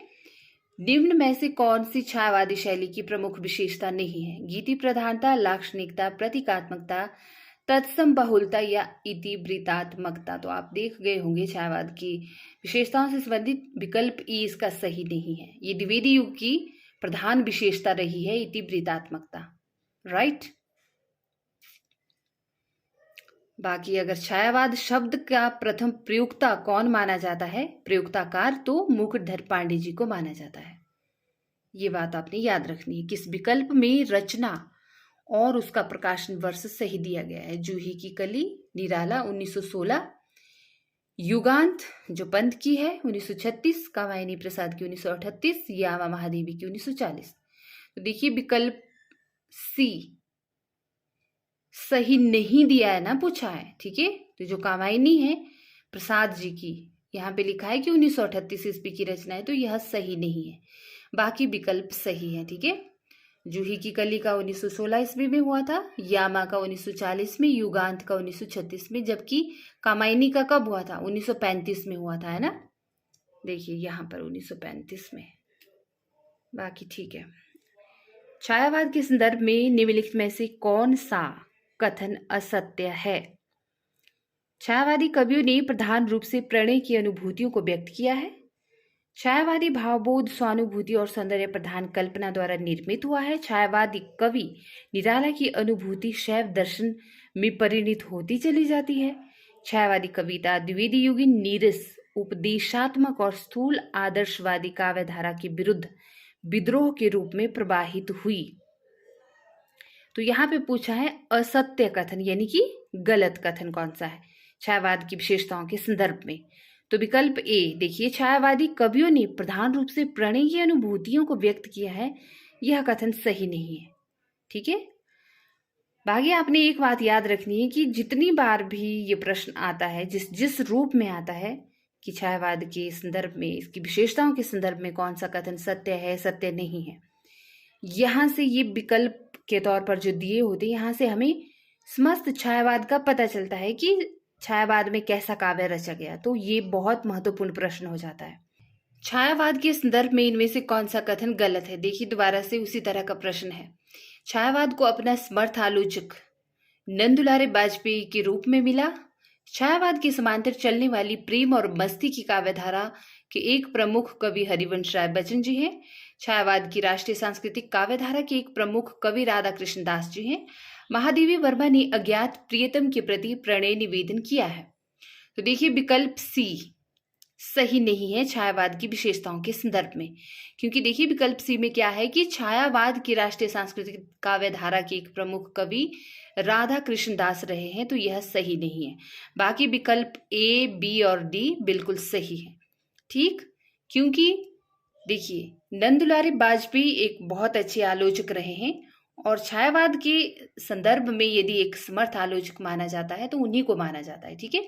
निम्न में से कौन सी छायावादी शैली की प्रमुख विशेषता नहीं है? गीति प्रधानता, लाक्षणिकता, प्रतीकात्मकता, तत्सम बहुलता या इतिवृत्तात्मकता। तो आप देख गए होंगे छायावाद की विशेषताओं से संबंधित विकल्प ई इसका सही नहीं है। ये द्विवेदी युग की प्रधान विशेषता रही है, इतिवृत्तात्मकता। राइट। बाकी अगर छायावाद शब्द का प्रथम प्रयोक्ता कौन माना जाता है, प्रयोक्ताकार, तो मुकुटधर पांडे जी को माना जाता है। ये बात आपने याद रखनी है। किस विकल्प में रचना और उसका प्रकाशन वर्ष सही दिया गया है? जूही की कली, निराला 1916, युगांत जो पंत की है 1936, कामायनी प्रसाद की 1938, यामा महादेवी की 1940। तो देखिए, विकल्प सी सही नहीं दिया है ना, पूछा है। ठीक है, तो जो कामायनी है प्रसाद जी की यहाँ पे लिखा है कि 1938 ईस्वी की रचना है, तो यह सही नहीं है। बाकी विकल्प सही है। ठीक है, जूही की कली का 1916 ईस्वी में हुआ था, यामा का 1940 में, युगांत का 1936 में, जबकि कामायनी का कब हुआ था? 1935 में हुआ था, है ना। देखिए यहाँ पर 1935 में। बाकी ठीक है। छायावाद के संदर्भ में निम्नलिखित में से कौन सा कथन असत्य है? छायावादी कवियों ने प्रधान रूप से प्रणय की अनुभूतियों को व्यक्त किया है। छायावादी भावबोध स्वानुभूति और सौंदर्य प्रधान कल्पना द्वारा निर्मित हुआ है। छायावादी कवि निराला की अनुभूति शैव दर्शन में परिणित होती चली जाती है। छायावादी कविता द्विवेदी युगी नीरस उपदेशात्मक और स्थूल आदर्शवादी काव्यधारा के विरुद्ध विद्रोह के रूप में प्रवाहित हुई। तो यहाँ पे पूछा है असत्य कथन, यानी कि गलत कथन कौन सा है छायावाद की विशेषताओं के संदर्भ में? तो विकल्प ए देखिए, छायावादी कवियों ने प्रधान रूप से प्रणय की अनुभूतियों को व्यक्त किया है, यह कथन सही नहीं है। ठीक है, बाकी आपने एक बात याद रखनी है कि जितनी बार भी ये प्रश्न आता है, जिस रूप में आता है कि छायावाद के संदर्भ में, इसकी विशेषताओं के संदर्भ में कौन सा कथन सत्य है, सत्य नहीं है, यहाँ से ये विकल्प के तौर पर जो दिए होते हैं, यहाँ से हमें समस्त छायावाद का पता चलता है कि छायावाद में कैसा काव्य रचा गया। तो ये बहुत महत्वपूर्ण प्रश्न हो जाता है। छायावाद के संदर्भ में इनमें से कौन सा कथन गलत है? देखिए दोबारा से उसी तरह का प्रश्न है। छायावाद को अपना समर्थ आलोचक नंदुलारे वाजपेयी के रूप में मिला। छायावाद के समांतर चलने वाली प्रेम और मस्ती की काव्यधारा के एक प्रमुख कवि हरिवंश राय बच्चन जी हैं। छायावाद की राष्ट्रीय सांस्कृतिक काव्यधारा के एक प्रमुख कवि राधा कृष्ण दास जी हैं। महादेवी वर्मा ने अज्ञात प्रियतम के प्रति प्रणय निवेदन किया है। तो देखिए विकल्प सी सही नहीं है छायावाद की विशेषताओं के संदर्भ में, क्योंकि देखिए विकल्प सी में क्या है कि छायावाद की राष्ट्रीय सांस्कृतिक काव्यधारा के एक प्रमुख कवि राधा कृष्ण दास रहे हैं, तो यह सही नहीं है। बाकी विकल्प ए, बी और डी बिल्कुल सही है। ठीक, क्योंकि देखिए नंदुलारे वाजपेयी एक बहुत अच्छे आलोचक रहे हैं और छायावाद के संदर्भ में यदि एक समर्थ आलोचक माना जाता है तो उन्हीं को माना जाता है। ठीक है,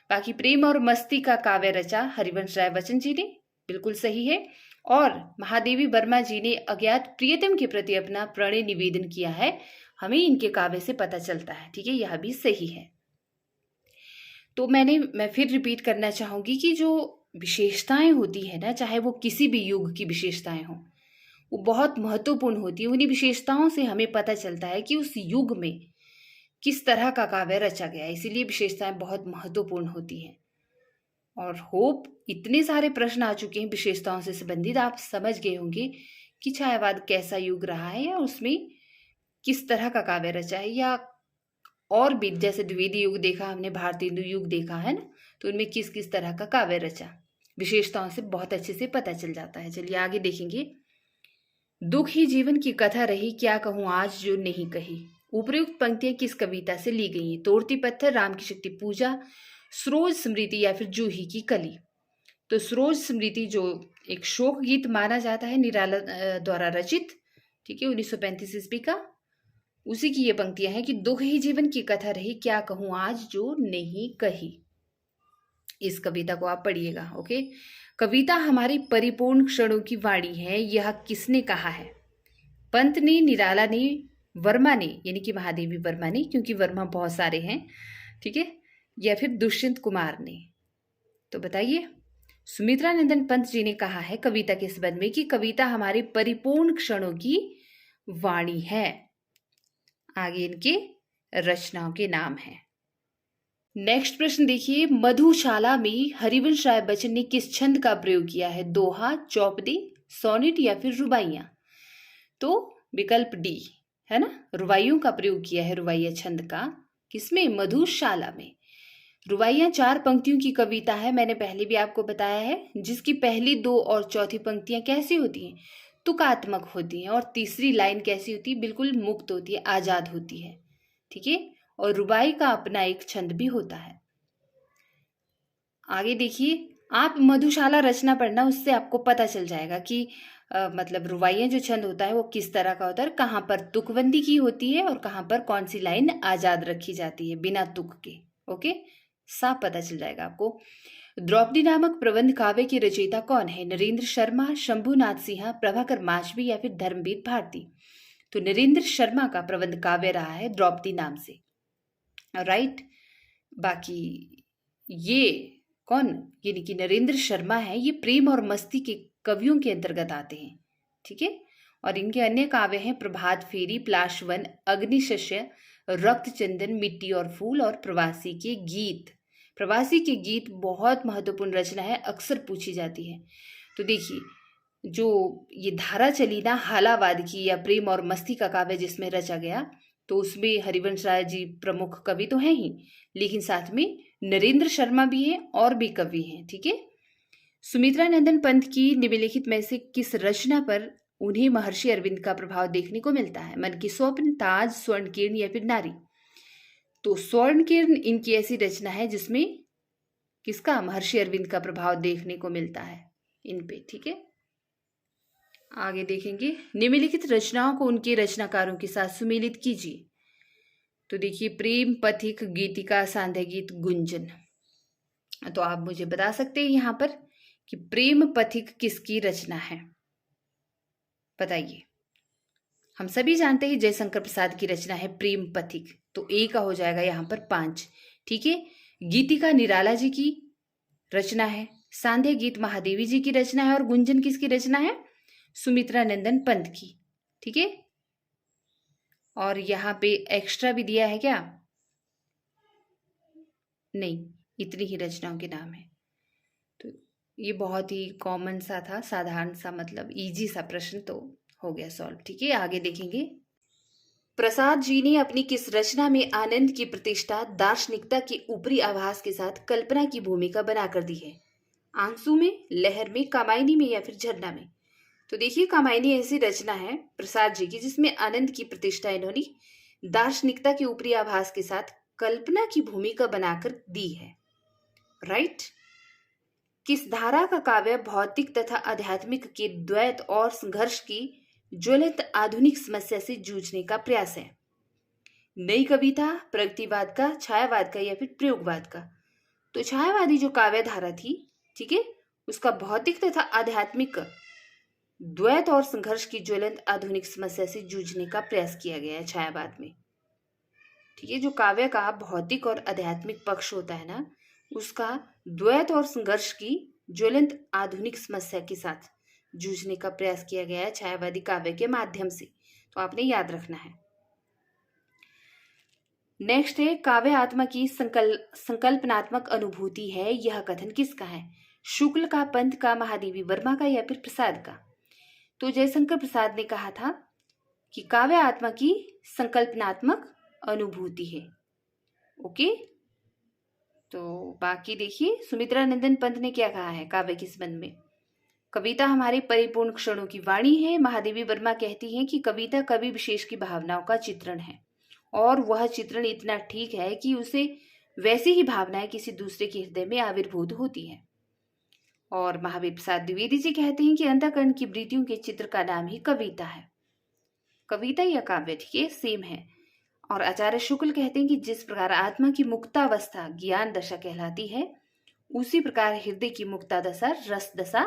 बाकी प्रेम और मस्ती का काव्य रचा हरिवंश राय बच्चन जी ने, बिल्कुल सही है। और महादेवी वर्मा जी ने अज्ञात प्रियतम के प्रति अपना प्रणय निवेदन किया है, हमें इनके काव्य से पता चलता है। ठीक है, यह भी सही है। तो मैं फिर रिपीट करना चाहूंगी कि जो विशेषताएं होती है ना, चाहे वो किसी भी युग की विशेषताएं हों, वो बहुत महत्वपूर्ण होती है। उन्हीं विशेषताओं से हमें पता चलता है कि उस युग में किस तरह का काव्य रचा गया, इसीलिए विशेषताएं बहुत महत्वपूर्ण होती हैं। और होप इतने सारे प्रश्न आ चुके हैं विशेषताओं से संबंधित, आप समझ गए होंगे कि छायावाद कैसा युग रहा है या उसमें किस तरह का काव्य रचा है, या और भी जैसे द्विवेदी युग देखा हमने, भारतीय युग देखा है ना, तो उनमें किस किस तरह का काव्य रचा, विशेषताओं से बहुत अच्छे से पता चल जाता है। चलिए आगे देखेंगे। दुख ही जीवन की कथा रही, क्या कहूँ आज जो नहीं कही। उपयुक्त पंक्तियां किस कविता से ली गई हैं? तोड़ती पत्थर, राम की शक्ति पूजा, सरोज स्मृति या फिर जूही की कली। तो सरोज स्मृति जो एक शोक गीत माना जाता है निराला द्वारा रचित, ठीक है, 1935 ईस्वी का, उसी की ये पंक्तियां हैं कि दुख ही जीवन की कथा रही, क्या कहूँ आज जो नहीं कही। इस कविता को आप पढ़िएगा। ओके, कविता हमारी परिपूर्ण क्षणों की वाणी है, यह किसने कहा है? पंत ने, निराला ने, वर्मा ने, यानी कि महादेवी वर्मा ने, क्योंकि वर्मा बहुत सारे हैं, ठीक है, या फिर दुष्यंत कुमार ने? तो बताइए। सुमित्रा नंदन पंत जी ने कहा है कविता के संबंध में कि कविता हमारे परिपूर्ण क्षणों की वाणी है। आगे इनके रचनाओं के नाम हैं। नेक्स्ट प्रश्न देखिए, मधुशाला में हरिवंश राय बच्चन ने किस छंद का प्रयोग किया है? दोहा, चौपदी, सोनेट या फिर रुबाइयां? तो विकल्प डी है ना, रुबाइयों का प्रयोग किया है, रुबाइया छंद का। किसमें? मधुशाला में। रुबाइयां 4 पंक्तियों की कविता है, मैंने पहले भी आपको बताया है, जिसकी पहली 2 और चौथी पंक्तियां कैसी होती हैं? तुकात्मक होती हैं, और तीसरी लाइन कैसी होती है? बिल्कुल मुक्त होती है, आजाद होती है। ठीक है, और रुबाई का अपना एक छंद भी होता है। आगे देखिए, आप मधुशाला रचना पढ़ना, उससे आपको पता चल जाएगा कि मतलब रुबाइयां जो छंद होता है वो किस तरह का होता है, कहाँ पर तुकबंदी की होती है और कहाँ पर कौन सी लाइन आजाद रखी जाती है बिना तुक के। ओके, साफ पता चल जाएगा आपको। द्रौपदी नामक प्रबंध काव्य के रचयिता कौन है? नरेंद्र शर्मा, शंभुनाथ सिन्हा, प्रभाकर माचवी या फिर धर्मवीर भारती। तो नरेंद्र शर्मा का प्रबंध काव्य रहा है द्रौपदी नाम से, राइट। बाकी ये कौन, यानी कि नरेंद्र शर्मा है, ये प्रेम और मस्ती के कवियों के अंतर्गत आते हैं, ठीक है। और इनके अन्य काव्य हैं प्रभात फेरी, प्लाशवन, अग्निशस्य, रक्त चंदन, मिट्टी और फूल और प्रवासी के गीत। प्रवासी के गीत बहुत महत्वपूर्ण रचना है, अक्सर पूछी जाती है। तो देखिए, जो ये धारा चली ना हालावाद की या प्रेम और मस्ती का काव्य जिसमें रचा गया, तो उसमें हरिवंश राय जी प्रमुख कवि तो हैं ही, लेकिन साथ में नरेंद्र शर्मा भी हैं और भी कवि हैं, ठीक है। सुमित्रा नंदन पंत की निम्नलिखित में से किस रचना पर उन्हें महर्षि अरविंद का प्रभाव देखने को मिलता है? मन की स्वप्न, ताज, स्वर्ण किरण या फिर नारी। तो स्वर्ण किरण इनकी ऐसी रचना है जिसमें किसका, महर्षि अरविंद का प्रभाव देखने को मिलता है इन पे, ठीक है। आगे देखेंगे, निम्नलिखित रचनाओं को उनके रचनाकारों के साथ सुमेलित कीजिए। तो देखिए, प्रेम, पथिक, गीतिका, सांध्य गीत, गुंजन। तो आप मुझे बता सकते हैं यहाँ पर कि प्रेम पथिक किसकी रचना है, बताइए। हम सभी जानते हैं जयशंकर प्रसाद की रचना है प्रेम पथिक, तो ए का हो जाएगा यहाँ पर 5, ठीक है। गीतिका निराला जी की रचना है, सांध्य गीत महादेवी जी की रचना है और गुंजन किसकी रचना है? सुमित्रा नंदन पंत की, ठीक है। और यहाँ पे एक्स्ट्रा भी दिया है क्या? नहीं, इतनी ही रचनाओं के नाम है। तो ये बहुत ही कॉमन सा था, साधारण सा, मतलब इजी सा प्रश्न, तो हो गया सॉल्व, ठीक है। आगे देखेंगे, प्रसाद जी ने अपनी किस रचना में आनंद की प्रतिष्ठा दार्शनिकता के ऊपरी आभास के साथ कल्पना की भूमिका बनाकर दी है? आंसू में, लहर में, कामायनी में या फिर झरना में। तो देखिए, कामायनी ऐसी रचना है प्रसाद जी की जिसमें आनंद की प्रतिष्ठा इन्होंने दार्शनिकता के ऊपरी आभास के साथ कल्पना की भूमिका बनाकर दी है, राइट। किस धारा का काव्य भौतिक तथा आध्यात्मिक के द्वैत और संघर्ष की ज्वलंत आधुनिक समस्या से जूझने का प्रयास है? नई कविता, प्रगतिवाद का, छायावाद का या फिर प्रयोगवाद का। तो छायावादी जो काव्य धारा थी, ठीक है, उसका भौतिक तथा आध्यात्मिक द्वैत और संघर्ष की ज्वलंत आधुनिक समस्या से जूझने का प्रयास किया गया है छायावाद में, ठीक है। जो काव्य का भौतिक और आध्यात्मिक पक्ष होता है ना, उसका द्वैत और संघर्ष की ज्वलंत आधुनिक समस्या के साथ जूझने का प्रयास किया गया है छायावादी काव्य के माध्यम से, तो आपने याद रखना है। नेक्स्ट है, काव्य आत्मा की संकल्पनात्मक अनुभूति है, यह कथन किसका है? शुक्ल का, पंत का, महादेवी वर्मा का या फिर प्रसाद का। तो जयशंकर प्रसाद ने कहा था कि काव्य आत्मा की संकल्पनात्मक अनुभूति है, ओके। तो बाकी देखिए, सुमित्रा नंदन पंत ने क्या कहा है काव्य के संबंध में? कविता हमारे परिपूर्ण क्षणों की वाणी है। महादेवी वर्मा कहती हैं कि कविता कवि विशेष की भावनाओं का चित्रण है और वह चित्रण इतना ठीक है कि उसे वैसी ही भावनाएं किसी दूसरे के हृदय में आविर्भूत होती हैं। और महावीर प्रसाद द्विवेदी जी कहते हैं कि अंतःकरण की वृत्तियों के चित्र का नाम ही कविता है। कविता या काव्य, ठीक है, सेम है। और आचार्य शुक्ल कहते हैं कि जिस प्रकार आत्मा की मुक्तावस्था ज्ञान दशा कहलाती है, उसी प्रकार हृदय की मुक्ता दशा रस दशा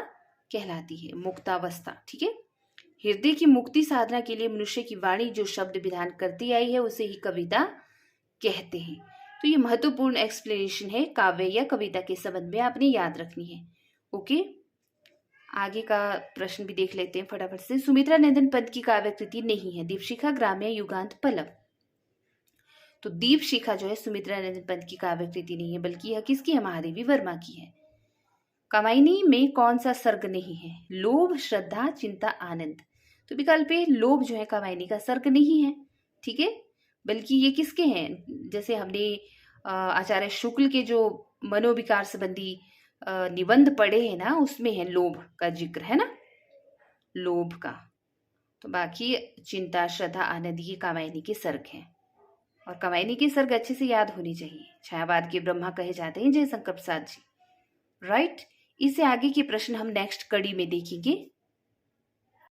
कहलाती है, मुक्तावस्था, ठीक है। हृदय की मुक्ति साधना के लिए मनुष्य की वाणी जो शब्द विधान करती आई है उसे ही कविता कहते हैं। तो ये महत्वपूर्ण एक्सप्लेनेशन है काव्य या कविता के संबंध में, आपने याद रखनी है, ओके। आगे का प्रश्न भी देख लेते हैं फटाफट से। सुमित्रा नंदन पंत की काव्य कृति नहीं है दीपशिखा, ग्राम्य, युगांत, पल्लव। तो दीपशिखा जो है सुमित्रा नंदन पंत की काव्य कृति नहीं है, बल्कि यह किसकी है? महादेवी वर्मा की है। कामायनी में कौन सा सर्ग नहीं है? लोभ, श्रद्धा, चिंता, आनंद। तो विकल्प ए, लोभ जो है कामायनी का सर्ग नहीं है, ठीक है, बल्कि ये किसके हैं? जैसे हमने आचार्य शुक्ल के जो मनोविकार संबंधी निबंध पढ़े हैं ना, उसमें है लोभ का जिक्र, है ना, लोभ का। तो बाकी चिंता, श्रद्धा, आनंद ये कामायनी के सर्ग हैं। और कामायनी के सर्ग अच्छे से याद होनी चाहिए। छायावाद के ब्रह्मा कहे जाते हैं जयशंकर प्रसाद जी, राइट। इससे आगे के प्रश्न हम नेक्स्ट कड़ी में देखेंगे।